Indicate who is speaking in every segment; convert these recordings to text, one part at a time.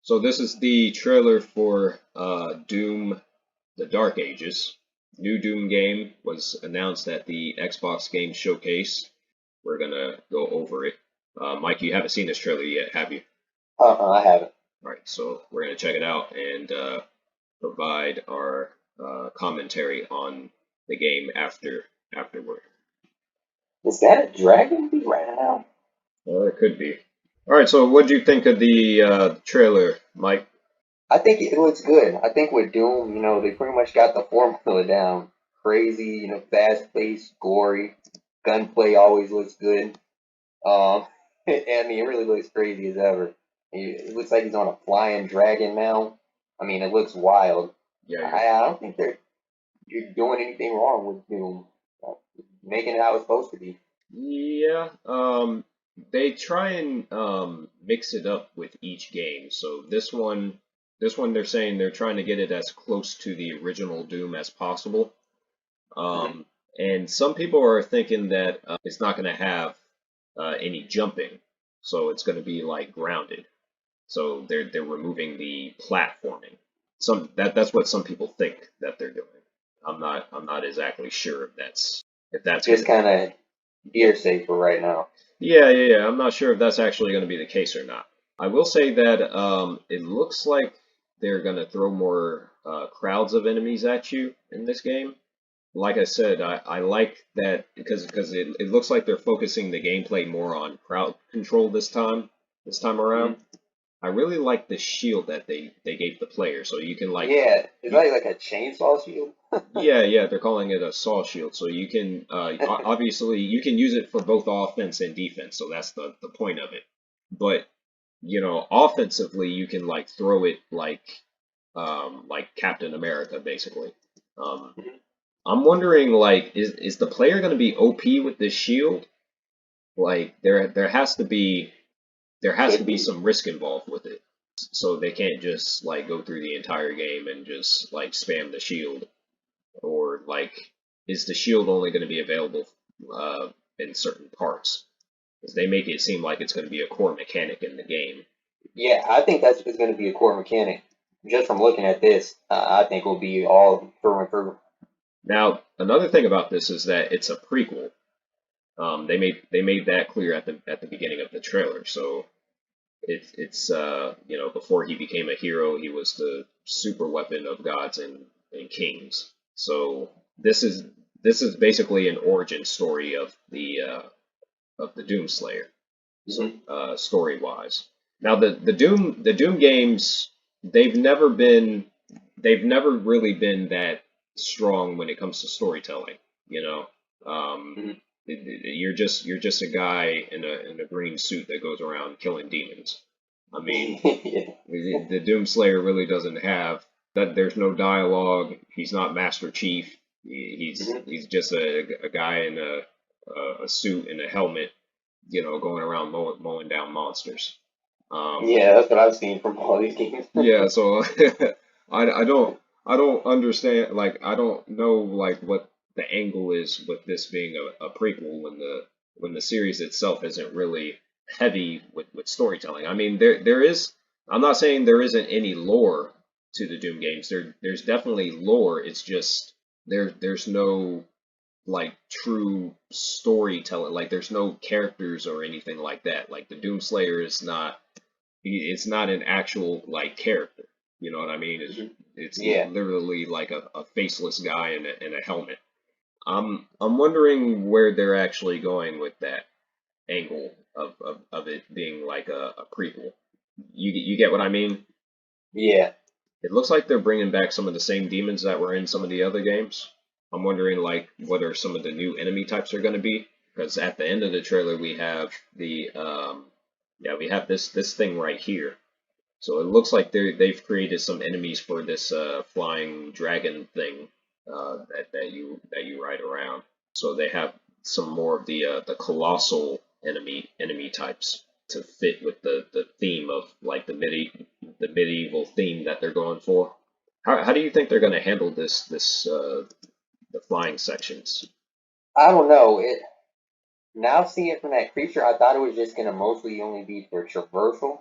Speaker 1: So this is the trailer for Doom: The Dark Ages. New Doom game was announced at the Xbox Game Showcase. We're gonna go over it. Mike, you haven't seen this trailer yet, have you?
Speaker 2: I haven't.
Speaker 1: All right, so we're gonna check it out and provide our commentary on the game afterward.
Speaker 2: Is that a dragon be right now?
Speaker 1: It could be. All right, so what do you think of the trailer, Mike?
Speaker 2: I think it looks good. I think with Doom, they pretty much got the formula down. Crazy, fast paced, gory. Gunplay always looks good. Um, I mean, it really looks crazy as ever. It looks like he's on a flying dragon now. I mean, it looks wild.
Speaker 1: Yeah,
Speaker 2: I don't think you're doing anything wrong with Doom. Uh, Making it how it's supposed to be.
Speaker 1: Yeah, they try and mix it up with each game. So this one they're saying they're trying to get it as close to the original Doom as possible.
Speaker 2: Mhm.
Speaker 1: Um, and some people are thinking that it's not going to have any jumping, so it's going to be like grounded. So they're removing the platforming. That's what some people think that they're doing. I'm not exactly sure if that's going
Speaker 2: Just
Speaker 1: to be.
Speaker 2: kind of hearsay for right now.
Speaker 1: Yeah. I'm not sure if that's actually going to be the case or not. I will say that it looks like they're going to throw more crowds of enemies at you in this game. Like I said, I like that because it looks like they're focusing the gameplay more on crowd control this time around.
Speaker 2: Mhm.
Speaker 1: I really like the shield that they gave the player, so you can like
Speaker 2: Yeah, is
Speaker 1: you,
Speaker 2: that like a chainsaw shield?
Speaker 1: yeah, they're calling it a saw shield. So you can obviously you can use it for both offense and defense. So that's the point of it. But offensively you can like throw it like Captain America basically. Um,
Speaker 2: Mhm.
Speaker 1: I'm wondering like is the player going to be OP with this shield? Like there has to be
Speaker 2: Could be.
Speaker 1: some risk involved with it. So they can't just like go through the entire game and just like spam the shield, or like is the shield only going to be available in certain parts? Because they make it seem like it's going to be a core mechanic in the game.
Speaker 2: Yeah, I think that's going to be a core mechanic. Just from looking at this, I think will be all through and through.
Speaker 1: Now, another thing about this is that it's a prequel. They made that clear at the beginning of the trailer. So it's before he became a hero, he was the super weapon of gods and kings. So this is basically an origin story of the Doomslayer. So
Speaker 2: Hmm.
Speaker 1: story wise, now the Doom games they've never been they've never really been that strong when it comes to storytelling. You know, um,
Speaker 2: Hmm.
Speaker 1: you're just a guy in a green suit that goes around killing demons. I mean,
Speaker 2: Yeah.
Speaker 1: the Doomslayer really doesn't have that. There's no dialogue. He's not Master Chief. He's
Speaker 2: Hmm.
Speaker 1: he's just a guy in a suit and a helmet, going around mowing down monsters. Um,
Speaker 2: Yeah, that's what I've seen from all these games.
Speaker 1: yeah, so I don't understand, like I don't know like what the angle is with this being a prequel when the series itself isn't really heavy with storytelling. I mean I'm not saying there isn't any lore to the Doom games. There's definitely lore. It's just there's no like true storytelling. Like there's no characters or anything like that. Like the Doomslayer is not it's not an actual like character. You know what I mean? It's
Speaker 2: Hmm.
Speaker 1: it's
Speaker 2: Yeah,
Speaker 1: literally like a faceless guy in a helmet. I'm wondering where they're actually going with that angle of it being like a prequel. You get what I mean?
Speaker 2: yeah.
Speaker 1: It looks like they're bringing back some of the same demons that were in some of the other games. I'm wondering like what are some of the new enemy types are going to be, because at the end of the trailer we have this thing right here. So it looks like they've created some enemies for this flying dragon thing that you ride around. So they have some more of the colossal enemy types to fit with the theme of like the medieval theme that they're going for. How do you think they're going to handle this the flying sections?
Speaker 2: I don't know. Now seeing it from that creature, I thought it was just gonna mostly only be for traversal.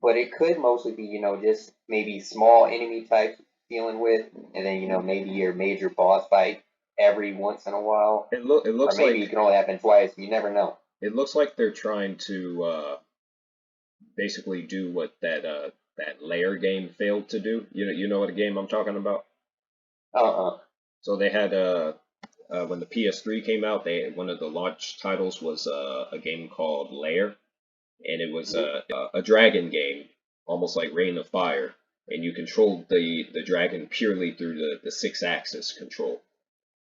Speaker 2: but it could mostly be, just maybe small enemy types dealing with, and then, maybe your major boss fight every once in a while,
Speaker 1: It
Speaker 2: or
Speaker 1: looks
Speaker 2: maybe it
Speaker 1: like
Speaker 2: can only happen twice. You never know.
Speaker 1: they're trying to basically do what that layer game failed to do. You know what game I'm talking about?
Speaker 2: Uh-uh.
Speaker 1: So they had when the PS3 came out, they one of the launch titles was a game called Lair, and it was
Speaker 2: Hmm.
Speaker 1: a dragon game, almost like Reign of Fire, and you controlled the dragon purely through the six-axis control,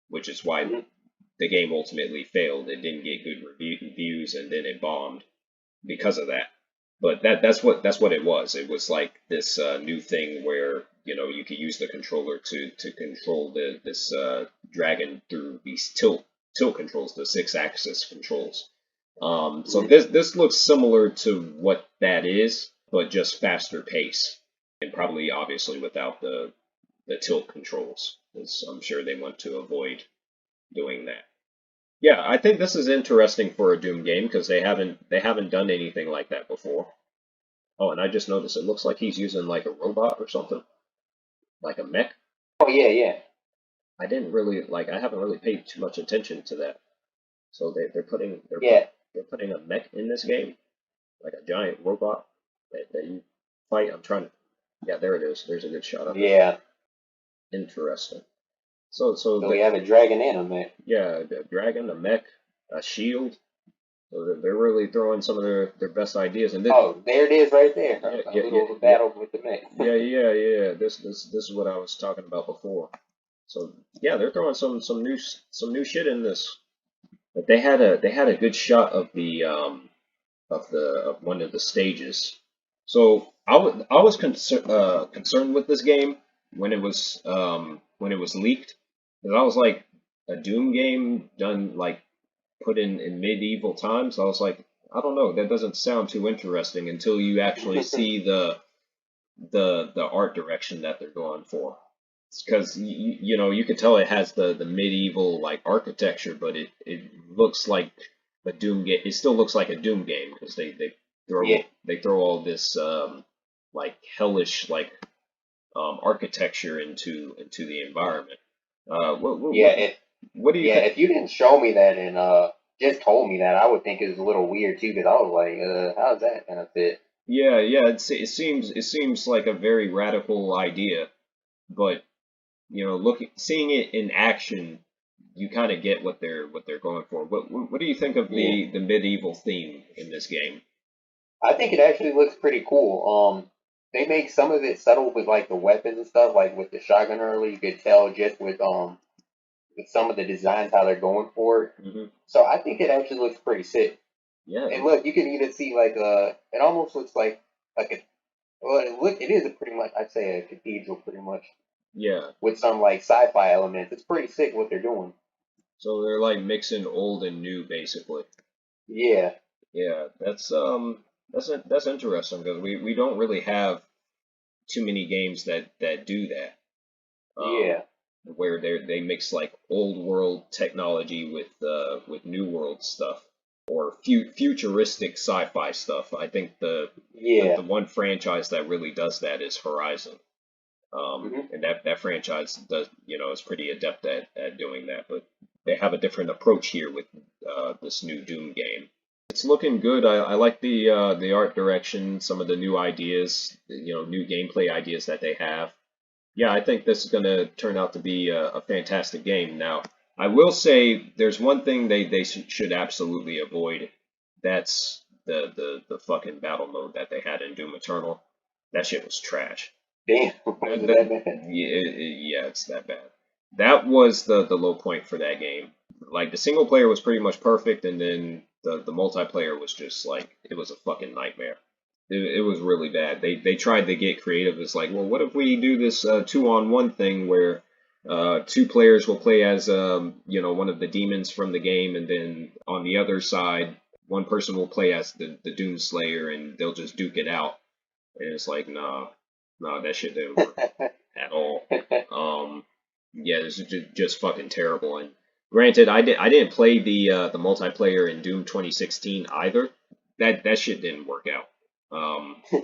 Speaker 1: which is why
Speaker 2: Hmm.
Speaker 1: the game ultimately failed. It didn't get good reviews, and then it bombed because of that. But that's what it was. It was like this new thing where you could use the controller to control this dragon through these tilt controls, the six-axis controls. So
Speaker 2: Hmm.
Speaker 1: this looks similar to what that is, but just faster pace, and probably obviously without the tilt controls, because I'm sure they want to avoid doing that. Yeah, I think this is interesting for a Doom game because they haven't done anything like that before. Oh, and I just noticed it looks like he's using like a robot or something, like a mech.
Speaker 2: Oh yeah, yeah,
Speaker 1: I haven't really paid too much attention to that. So
Speaker 2: yeah,
Speaker 1: they're putting a mech in this game, like a giant robot that you fight. I'm trying to yeah, there it is. There's a good shot of it.
Speaker 2: yeah.
Speaker 1: Interesting. So
Speaker 2: So we have a dragon anime.
Speaker 1: yeah, a dragon, a mech, a shield. So they're really throwing some of their best ideas. And
Speaker 2: Oh, there it is right there.
Speaker 1: yeah,
Speaker 2: A
Speaker 1: yeah, yeah,
Speaker 2: little
Speaker 1: yeah,
Speaker 2: battle with the mech.
Speaker 1: yeah. This is what I was talking about before. So yeah, they're throwing some new shit in this. But they had a good shot of of one of the stages. So I was concerned with this game when it was leaked, because I was like, a Doom game done like put in medieval times. I was like, I don't know, that doesn't sound too interesting until you actually see the art direction that they're going for. Because you could tell it has the medieval like architecture, but it looks like a Doom game. It still looks like a Doom game because
Speaker 2: Yeah,
Speaker 1: they throw all this like hellish like architecture into the environment. What what
Speaker 2: yeah.
Speaker 1: what, what do you
Speaker 2: Yeah,
Speaker 1: think?
Speaker 2: if you didn't show me that and just told me that, I would think it was a little weird too, because I was like, how's that gonna fit?
Speaker 1: Yeah. It seems like a very radical idea, but seeing it in action, you kind of get what they're going for. What do you think of
Speaker 2: Yeah,
Speaker 1: the medieval theme in this game?
Speaker 2: I think it actually looks pretty cool. They make some of it subtle with like the weapons and stuff, like with the shotgun early, you could tell just with some of the designs how they're going for it.
Speaker 1: Hmm.
Speaker 2: So I think it actually looks pretty sick.
Speaker 1: Yeah,
Speaker 2: And look, you can even see like it almost looks like a well, it is a pretty much I'd say a cathedral pretty much
Speaker 1: yeah.
Speaker 2: with some like sci-fi elements. It's pretty sick what they're doing.
Speaker 1: So they're like mixing old and new, basically.
Speaker 2: Yeah,
Speaker 1: Yeah, that's interesting because we don't really have too many games that do that. Um,
Speaker 2: yeah,
Speaker 1: where they mix like old world technology with new world stuff or futuristic sci-fi stuff. I think the
Speaker 2: yeah.
Speaker 1: one franchise that really does that is Horizon.
Speaker 2: Hmm.
Speaker 1: And that franchise does, is pretty adept at doing that, but they have a different approach here with this new Doom game. It's looking good. I like the art direction, some of the new ideas, new gameplay ideas that they have. Yeah, I think this is going to turn out to be a fantastic game. Now, I will say there's one thing they should absolutely avoid. That's the fucking battle mode that they had in Doom Eternal. That shit was trash.
Speaker 2: Damn, was
Speaker 1: That,
Speaker 2: it that
Speaker 1: that,
Speaker 2: bad?
Speaker 1: yeah, yeah, it's that bad. That was the low point for that game. Like the single player was pretty much perfect, and then the multiplayer was just like it was a fucking nightmare. It was really bad. They tried to get creative. It's like, well, what if we do this 2-on-1 thing where two players will play as one of the demons from the game, and then on the other side, one person will play as the Doom Slayer, and they'll just duke it out. And it's like, nah, that shit didn't work at all. Um, yeah, this is just fucking terrible. And granted, I didn't play the multiplayer in Doom 2016 either. That shit didn't work out.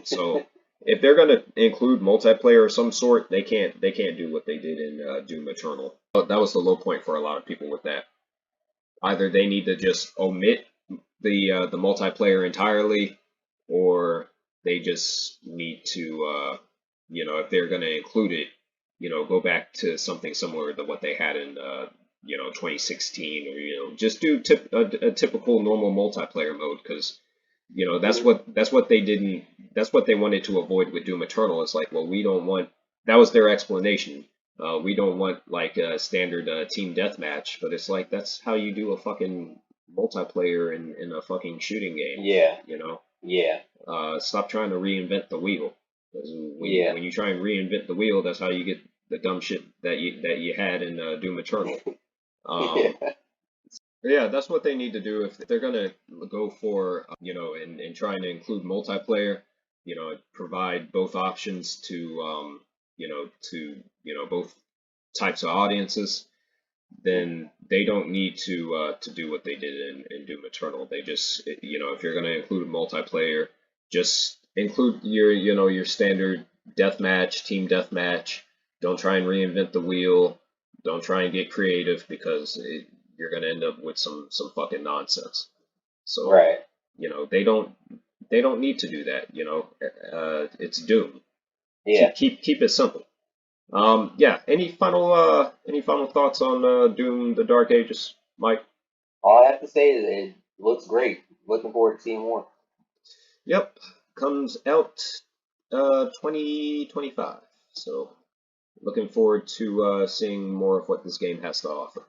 Speaker 1: So if they're gonna include multiplayer of some sort, they can't do what they did in Doom Eternal. That was the low point for a lot of people with that. Either they need to just omit the multiplayer entirely, or they just need to if they're gonna include it, go back to something similar to what they had in 2016, or just do a typical normal multiplayer mode, because that's what they didn't that's what they wanted to avoid with Doom Eternal. It's like, well, we don't want, that was their explanation. We don't want like a standard team deathmatch, but it's like that's how you do a fucking multiplayer in a fucking shooting game.
Speaker 2: Yeah,
Speaker 1: You know,
Speaker 2: yeah,
Speaker 1: stop trying to reinvent the wheel. 'Cause
Speaker 2: yeah,
Speaker 1: when you try and reinvent the wheel, that's how you get the dumb shit that you had in Doom Eternal. Um,
Speaker 2: yeah,
Speaker 1: yeah, that's what they need to do if they're gonna go for, and trying to include multiplayer, provide both options to, both types of audiences. Then they don't need to do what they did in Doom Eternal. They just, if you're gonna include multiplayer, just include your standard deathmatch, team deathmatch. Don't try and reinvent the wheel. Don't try and get creative, because you're gonna end up with some fucking nonsense. So,
Speaker 2: right.
Speaker 1: they don't need to do that. It's Doom.
Speaker 2: Yeah.
Speaker 1: Keep it simple. Yeah. Any final thoughts on Doom: The Dark Ages, Mike?
Speaker 2: All I have to say is it looks great. Looking forward to seeing more.
Speaker 1: Yep. Comes out 2025. So looking forward to seeing more of what this game has to offer.